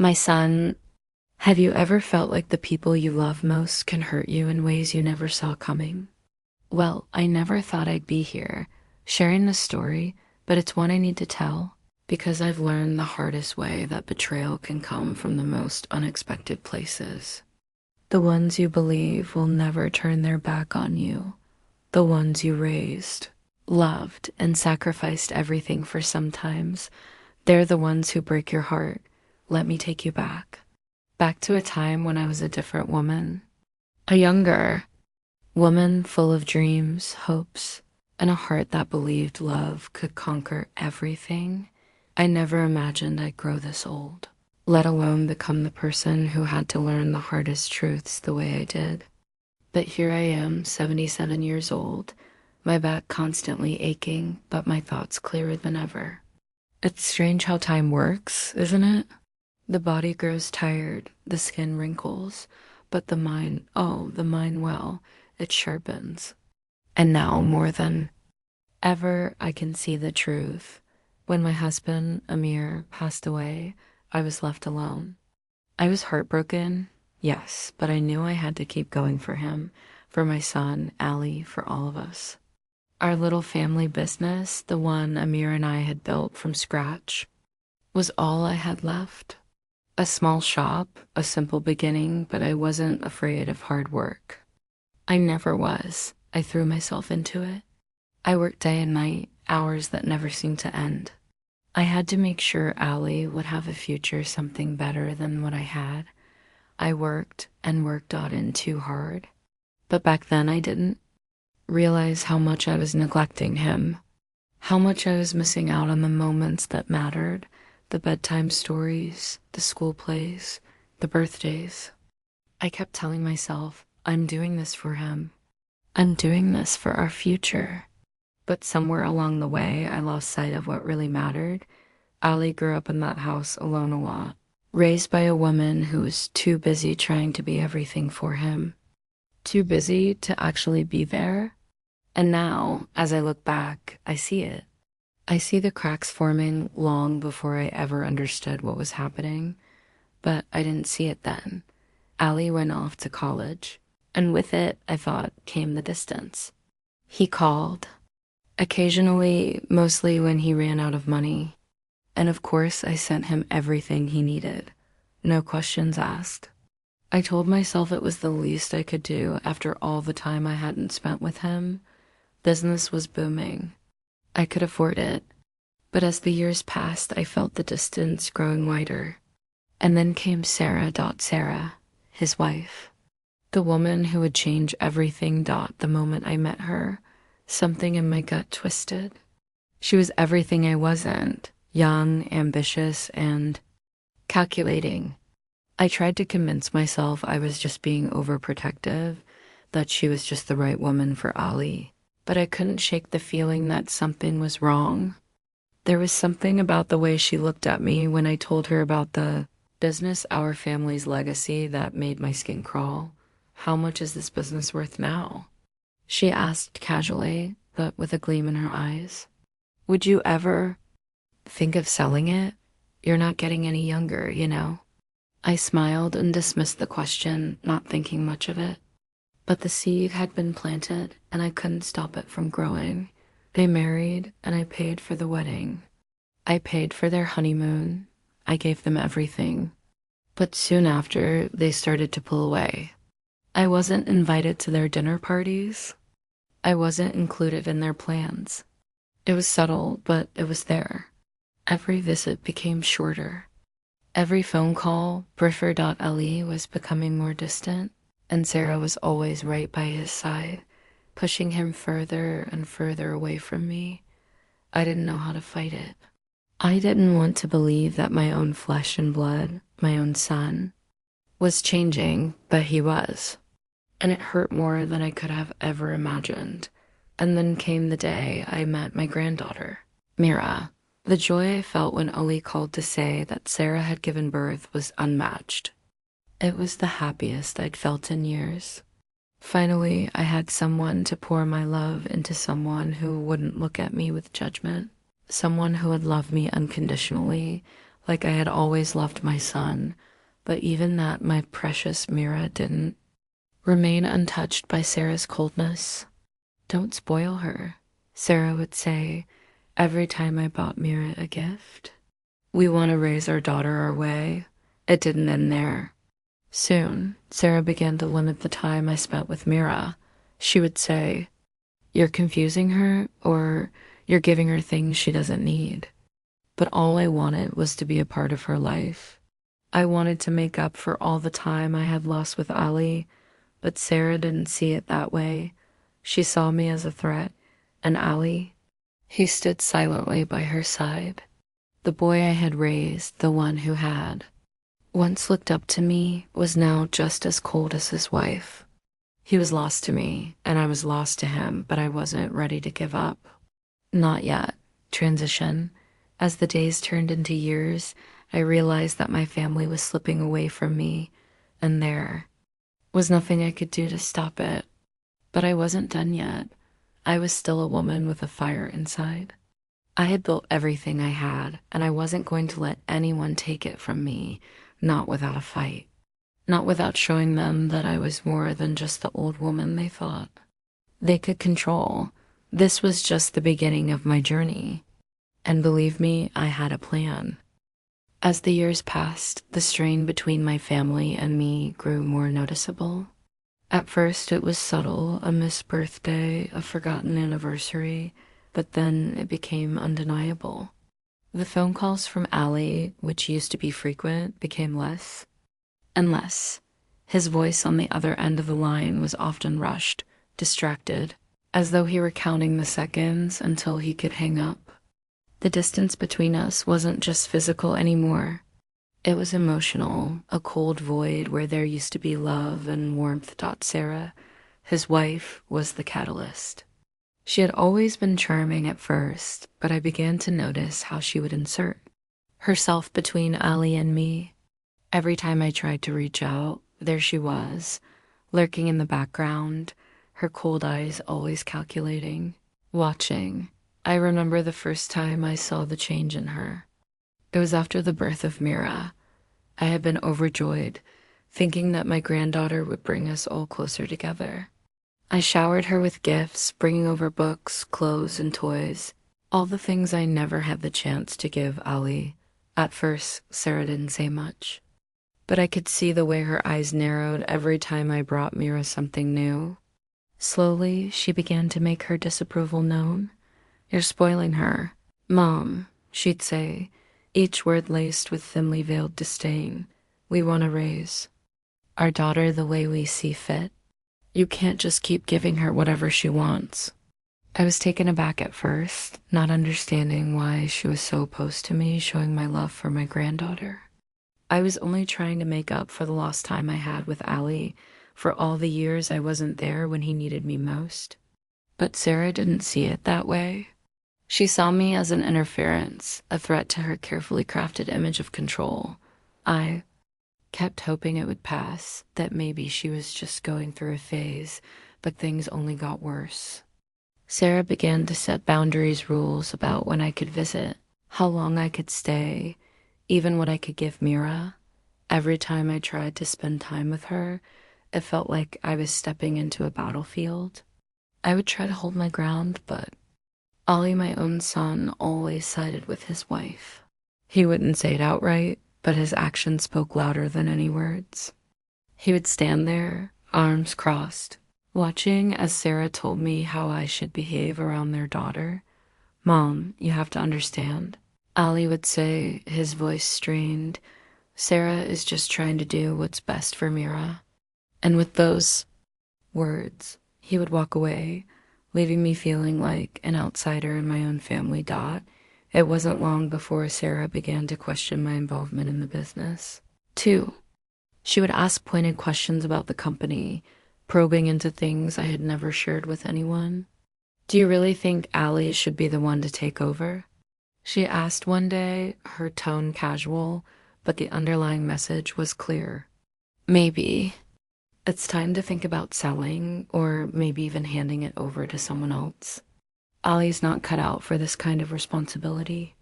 My son, have you ever felt like the people you love most can hurt you in ways you never saw coming? Well, I never thought I'd be here, sharing this story, but it's one I need to tell because I've learned the hardest way that betrayal can come from the most unexpected places. The ones you believe will never turn their back on you. The ones you raised, loved, and sacrificed everything for sometimes. They're the ones who break your heart. Let me take you back. Back to a time when I was a different woman. A younger woman full of dreams, hopes, and a heart that believed love could conquer everything. I never imagined I'd grow this old, let alone become the person who had to learn the hardest truths the way I did. But here I am, 77 years old, my back constantly aching, but my thoughts clearer than ever. It's strange how time works, isn't it? The body grows tired, the skin wrinkles, but the mind, well, it sharpens. And now, more than ever, I can see the truth. When my husband, Amir, passed away, I was left alone. I was heartbroken, yes, but I knew I had to keep going for him, for my son, Ali, for all of us. Our little family business, the one Amir and I had built from scratch, was all I had left. A small shop, a simple beginning, but I wasn't afraid of hard work. I never was. I threw myself into it. I worked day and night, hours that never seemed to end. I had to make sure Ali would have a future something better than what I had. I worked and worked on it too hard. But back then I didn't realize how much I was neglecting him, how much I was missing out on the moments that mattered. The bedtime stories, the school plays, the birthdays. I kept telling myself, I'm doing this for him. I'm doing this for our future. But somewhere along the way, I lost sight of what really mattered. Ali grew up in that house alone a lot, raised by a woman who was too busy trying to be everything for him, too busy to actually be there. And now, as I look back, I see it. I see the cracks forming long before I ever understood what was happening, but I didn't see it then. Ali went off to college, and with it, I thought, came the distance. He called, occasionally, mostly when he ran out of money, and of course I sent him everything he needed, no questions asked. I told myself it was the least I could do after all the time I hadn't spent with him. Business was booming. I could afford it, but as the years passed, I felt the distance growing wider. And then came Sarah, his wife, the woman who would change everything. The moment I met her, something in my gut twisted. She was everything I wasn't, young, ambitious, and calculating. I tried to convince myself I was just being overprotective, that she was just the right woman for Ali. But I couldn't shake the feeling that something was wrong. There was something about the way she looked at me when I told her about the business, our family's legacy, that made my skin crawl. How much is this business worth now? She asked casually, but with a gleam in her eyes. Would you ever think of selling it? You're not getting any younger, you know. I smiled and dismissed the question, not thinking much of it. But the seed had been planted, and I couldn't stop it from growing. They married, and I paid for the wedding. I paid for their honeymoon. I gave them everything. But soon after, they started to pull away. I wasn't invited to their dinner parties. I wasn't included in their plans. It was subtle, but it was there. Every visit became shorter. Every phone call, Briffer.le, was becoming more distant. And Sarah was always right by his side, pushing him further and further away from me. I didn't know how to fight it. I didn't want to believe that my own flesh and blood, my own son, was changing, but he was. And it hurt more than I could have ever imagined. And then came the day I met my granddaughter, Mira. The joy I felt when Ali called to say that Sarah had given birth was unmatched. It was the happiest I'd felt in years. Finally, I had someone to pour my love into, someone who wouldn't look at me with judgment, someone who would love me unconditionally, like I had always loved my son, but even that my precious Mira didn't. Remain untouched by Sarah's coldness. Don't spoil her, Sarah would say every time I bought Mira a gift. We want to raise our daughter our way. It didn't end there. Soon, Sarah began to limit the time I spent with Mira. She would say, "You're confusing her, or you're giving her things she doesn't need." But all I wanted was to be a part of her life. I wanted to make up for all the time I had lost with Ali, but Sarah didn't see it that way. She saw me as a threat, and Ali, he stood silently by her side. The boy I had raised, the one who had once looked up to me, was now just as cold as his wife. He was lost to me, and I was lost to him, but I wasn't ready to give up. Not yet. Transition. As the days turned into years, I realized that my family was slipping away from me, and there was nothing I could do to stop it. But I wasn't done yet. I was still a woman with a fire inside. I had built everything I had, and I wasn't going to let anyone take it from me, not without a fight. Not without showing them that I was more than just the old woman they thought they could control. This was just the beginning of my journey. And believe me, I had a plan. As the years passed, the strain between my family and me grew more noticeable. At first, it was subtle, a missed birthday, a forgotten anniversary, but then it became undeniable. The phone calls from Ali, which used to be frequent, became less and less. His voice on the other end of the line was often rushed, distracted, as though he were counting the seconds until he could hang up. The distance between us wasn't just physical anymore. It was emotional, a cold void where there used to be love and warmth. Sarah, his wife, was the catalyst. She had always been charming at first, but I began to notice how she would insert herself between Ali and me. Every time I tried to reach out, there she was, lurking in the background, her cold eyes always calculating, watching. I remember the first time I saw the change in her. It was after the birth of Mira. I had been overjoyed, thinking that my granddaughter would bring us all closer together. I showered her with gifts, bringing over books, clothes, and toys, all the things I never had the chance to give Ali. At first, Sarah didn't say much, but I could see the way her eyes narrowed every time I brought Mira something new. Slowly, she began to make her disapproval known. "You're spoiling her, Mom," she'd say, each word laced with thinly veiled disdain. "We want to raise our daughter the way we see fit. You can't just keep giving her whatever she wants." I was taken aback at first, not understanding why she was so opposed to me showing my love for my granddaughter. I was only trying to make up for the lost time I had with Ali, for all the years I wasn't there when he needed me most. But Sarah didn't see it that way. She saw me as an interference, a threat to her carefully crafted image of control. I kept hoping it would pass, that maybe she was just going through a phase, but things only got worse. Sarah began to set rules about when I could visit, how long I could stay, even what I could give Mira. Every time I tried to spend time with her, it felt like I was stepping into a battlefield. I would try to hold my ground, but Ali, my own son, always sided with his wife. He wouldn't say it outright, but his actions spoke louder than any words. He would stand there, arms crossed, watching as Sarah told me how I should behave around their daughter. "Mom, you have to understand," Ali would say, his voice strained. "Sarah is just trying to do what's best for Mira." And with those words, he would walk away, leaving me feeling like an outsider in my own family. It wasn't long before Sarah began to question my involvement in the business. 2. She would ask pointed questions about the company, probing into things I had never shared with anyone. "Do you really think Ali should be the one to take over?" she asked one day, her tone casual, but the underlying message was clear. "Maybe. It's time to think about selling, or maybe even handing it over to someone else. Ali's not cut out for this kind of responsibility."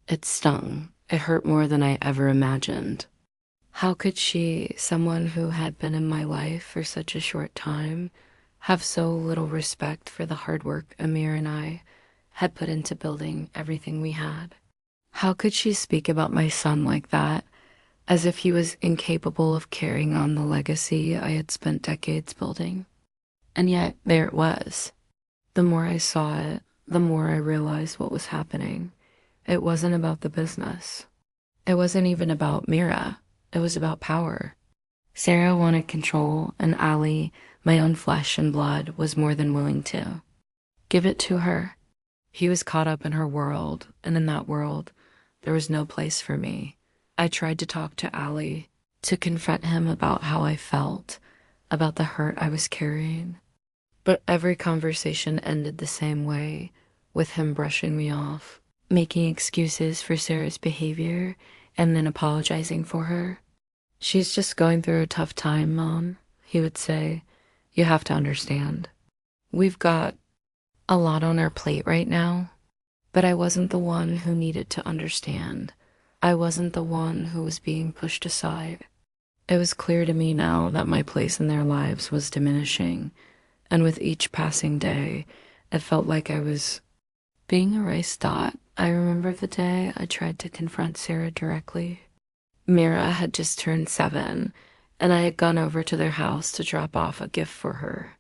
It stung, It hurt more than I ever imagined. How could she, someone who had been in my life for such a short time, have so little respect for the hard work Amir and I had put into building everything we had? How could she speak about my son like that, as if he was incapable of carrying on the legacy I had spent decades building? And yet, there it was. The more I saw it, the more I realized what was happening. It wasn't about the business. It wasn't even about Mira. It was about power. Sarah wanted control, and Ali, my own flesh and blood, was more than willing to give it to her. He was caught up in her world, and in that world, there was no place for me. I tried to talk to Ali, to confront him about how I felt, about the hurt I was carrying. But every conversation ended the same way, with him brushing me off, making excuses for Sarah's behavior, and then apologizing for her. "She's just going through a tough time, Mom," he would say. "You have to understand. We've got a lot on our plate right now." But I wasn't the one who needed to understand. I wasn't the one who was being pushed aside. It was clear to me now that my place in their lives was diminishing, and with each passing day, it felt like I was being erased. I remember the day I tried to confront Sarah directly. Mira had just turned 7, and I had gone over to their house to drop off a gift for her.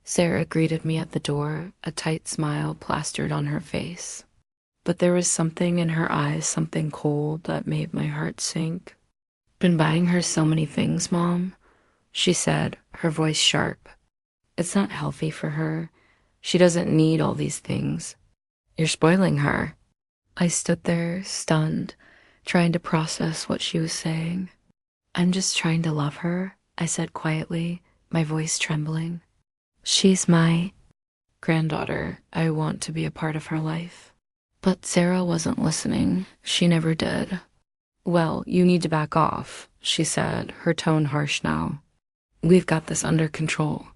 Sarah greeted me at the door, a tight smile plastered on her face. But there was something in her eyes, something cold that made my heart sink. "Been buying her so many things, Mom," she said, her voice sharp. "It's not healthy for her. She doesn't need all these things. You're spoiling her." I stood there, stunned, trying to process what she was saying. "I'm just trying to love her," I said quietly, my voice trembling. "She's my granddaughter. I want to be a part of her life." But Sarah wasn't listening. She never did. "Well, you need to back off," she said, her tone harsh now. "We've got this under control."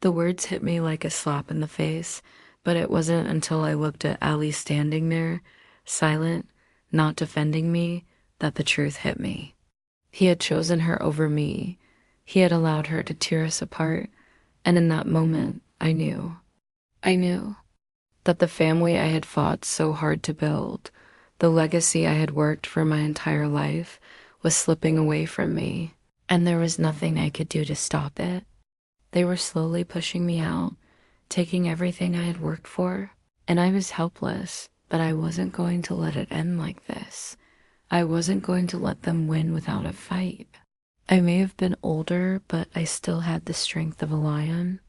The words hit me like a slap in the face, but it wasn't until I looked at Ali standing there, silent, not defending me, that the truth hit me. He had chosen her over me. He had allowed her to tear us apart, and in that moment, I knew that the family I had fought so hard to build, the legacy I had worked for my entire life, was slipping away from me, and there was nothing I could do to stop it. They were slowly pushing me out, taking everything I had worked for, and I was helpless, but I wasn't going to let it end like this. I wasn't going to let them win without a fight. I may have been older, but I still had the strength of a lion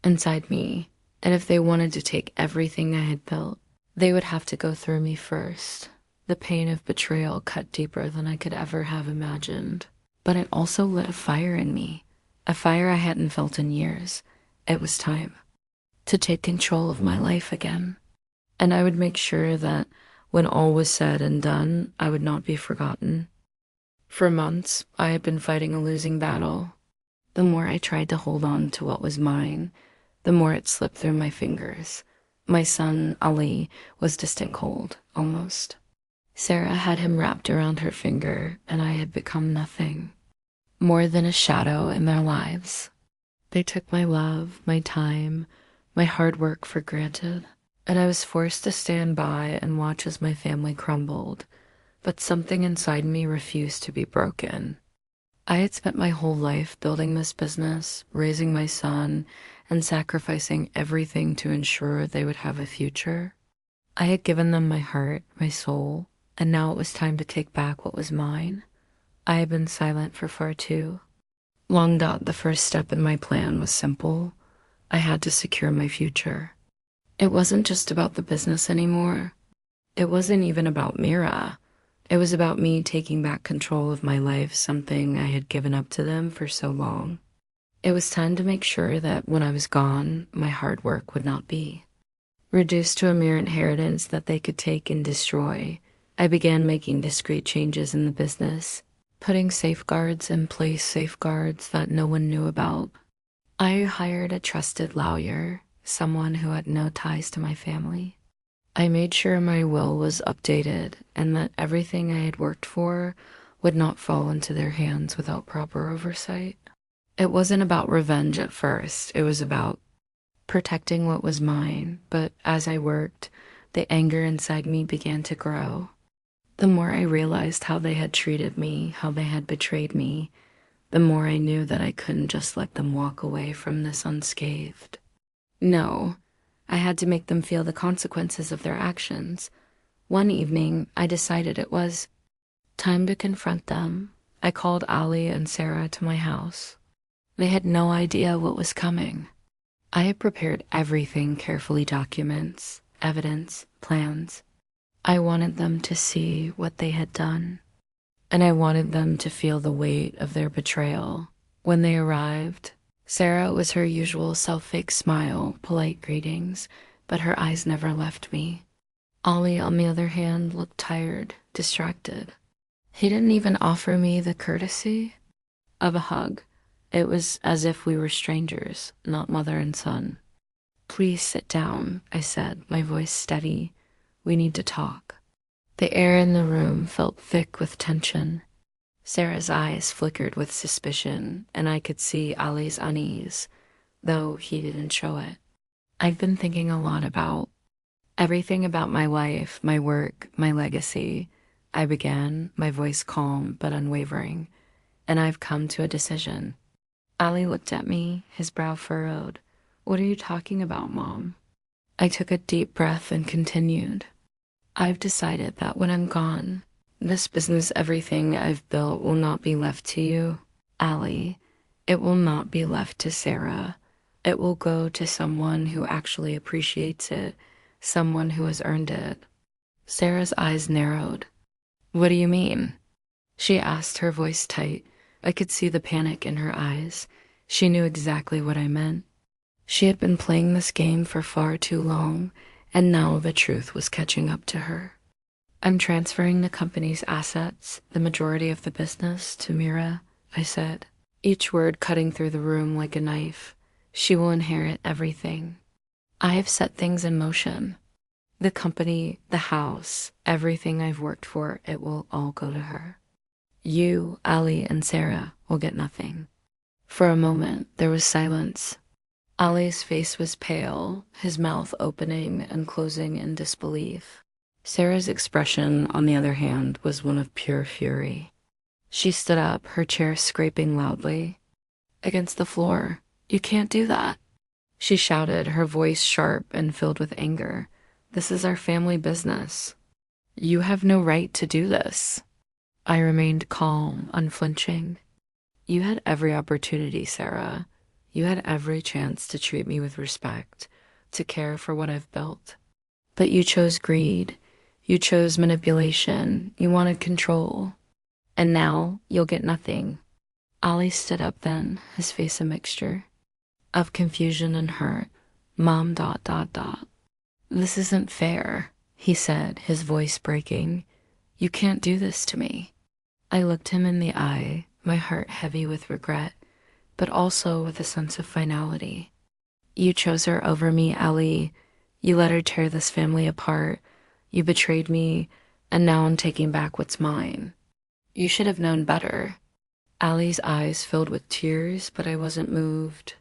inside me. And if they wanted to take everything I had built, they would have to go through me first. The pain of betrayal cut deeper than I could ever have imagined. But it also lit a fire in me, a fire I hadn't felt in years. It was time to take control of my life again. And I would make sure that when all was said and done, I would not be forgotten. For months, I had been fighting a losing battle. The more I tried to hold on to what was mine, the more it slipped through my fingers. My son, Ali, was distant cold, almost. Sarah had him wrapped around her finger, and I had become nothing, more than a shadow in their lives. They took my love, my time, my hard work for granted, and I was forced to stand by and watch as my family crumbled, but something inside me refused to be broken. I had spent my whole life building this business, raising my son, and sacrificing everything to ensure they would have a future. I had given them my heart, my soul, and now it was time to take back what was mine. I had been silent for far too long. The first step in my plan was simple. I had to secure my future. It wasn't just about the business anymore. It wasn't even about Mira. It was about me taking back control of my life, something I had given up to them for so long. It was time to make sure that when I was gone, my hard work would not be reduced to a mere inheritance that they could take and destroy. I began making discreet changes in the business, putting safeguards in place, safeguards that no one knew about. I hired a trusted lawyer, someone who had no ties to my family. I made sure my will was updated and that everything I had worked for would not fall into their hands without proper oversight. It wasn't about revenge at first. It was about protecting what was mine. But as I worked, the anger inside me began to grow. The more I realized how they had treated me, how they had betrayed me, the more I knew that I couldn't just let them walk away from this unscathed. No, I had to make them feel the consequences of their actions. One evening, I decided it was time to confront them. I called Ali and Sarah to my house. They had no idea what was coming. I had prepared everything carefully: documents, evidence, plans. I wanted them to see what they had done, and I wanted them to feel the weight of their betrayal. When they arrived, Sarah was her usual self-fake smile, polite greetings, but her eyes never left me. Ali, on the other hand, looked tired, distracted. He didn't even offer me the courtesy of a hug. It was as if we were strangers, not mother and son. "Please sit down," I said, my voice steady. "We need to talk." The air in the room felt thick with tension. Sarah's eyes flickered with suspicion, and I could see Ali's unease, though he didn't show it. I've been thinking a lot about everything about my life, my work, my legacy. I began, my voice calm but unwavering, and I've come to a decision. Ali looked at me, his brow furrowed. "What are you talking about, Mom?" I took a deep breath and continued. "I've decided that when I'm gone, this business, everything I've built, will not be left to you, Ali. It will not be left to Sarah. It will go to someone who actually appreciates it, someone who has earned it." Sarah's eyes narrowed. "What do you mean?" she asked, her voice tight. I could see the panic in her eyes. She knew exactly what I meant. She had been playing this game for far too long, and now the truth was catching up to her. "I'm transferring the company's assets, the majority of the business, to Mira," I said, each word cutting through the room like a knife. "She will inherit everything. I have set things in motion. The company, the house, everything I've worked for, it will all go to her. You, Ali, and Sarah will get nothing." For a moment, there was silence. Ali's face was pale, his mouth opening and closing in disbelief. Sarah's expression, on the other hand, was one of pure fury. She stood up, her chair scraping loudly against the floor. "You can't do that," she shouted, her voice sharp and filled with anger. "This is our family business. You have no right to do this." I remained calm, unflinching. "You had every opportunity, Sarah. You had every chance to treat me with respect, to care for what I've built. But you chose greed. You chose manipulation. You wanted control. And now you'll get nothing." Ali stood up then, his face a mixture of confusion and hurt. "Mom, ... This isn't fair," he said, his voice breaking. "You can't do this to me." I looked him in the eye, my heart heavy with regret, but also with a sense of finality. "You chose her over me, Ali. You let her tear this family apart. You betrayed me, and now I'm taking back what's mine. You should have known better." Ali's eyes filled with tears, but I wasn't moved.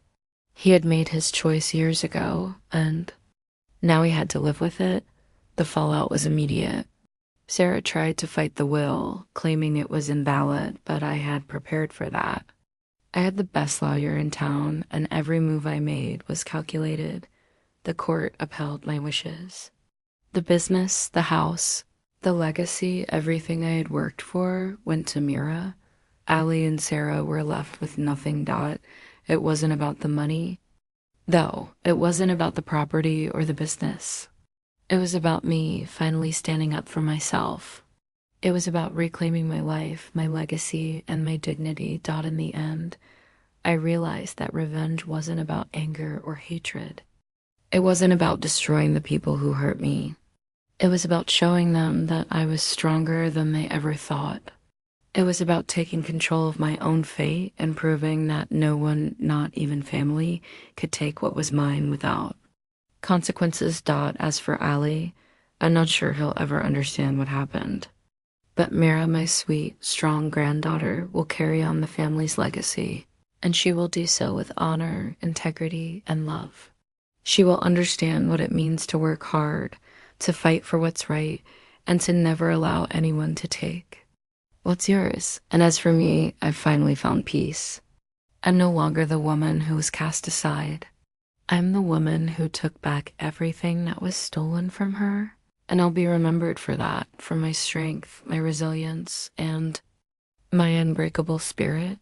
He had made his choice years ago, and now he had to live with it. The fallout was immediate. Sarah tried to fight the will, claiming it was invalid, but I had prepared for that. I had the best lawyer in town, and every move I made was calculated. The court upheld my wishes. The business, the house, the legacy, everything I had worked for went to Mira. Ali and Sarah were left with nothing. It wasn't about the money, though. It wasn't about the property or the business. It was about me finally standing up for myself. It was about reclaiming my life, my legacy, and my dignity. In the end, I realized that revenge wasn't about anger or hatred. It wasn't about destroying the people who hurt me. It was about showing them that I was stronger than they ever thought. It was about taking control of my own fate and proving that no one, not even family, could take what was mine without consequences. As for Ali, I'm not sure he'll ever understand what happened. But Mira, my sweet, strong granddaughter, will carry on the family's legacy, and she will do so with honor, integrity, and love. She will understand what it means to work hard, to fight for what's right, and to never allow anyone to take what's yours. And as for me, I've finally found peace. I'm no longer the woman who was cast aside. I'm the woman who took back everything that was stolen from her, and I'll be remembered for that, for my strength, my resilience, and my unbreakable spirit.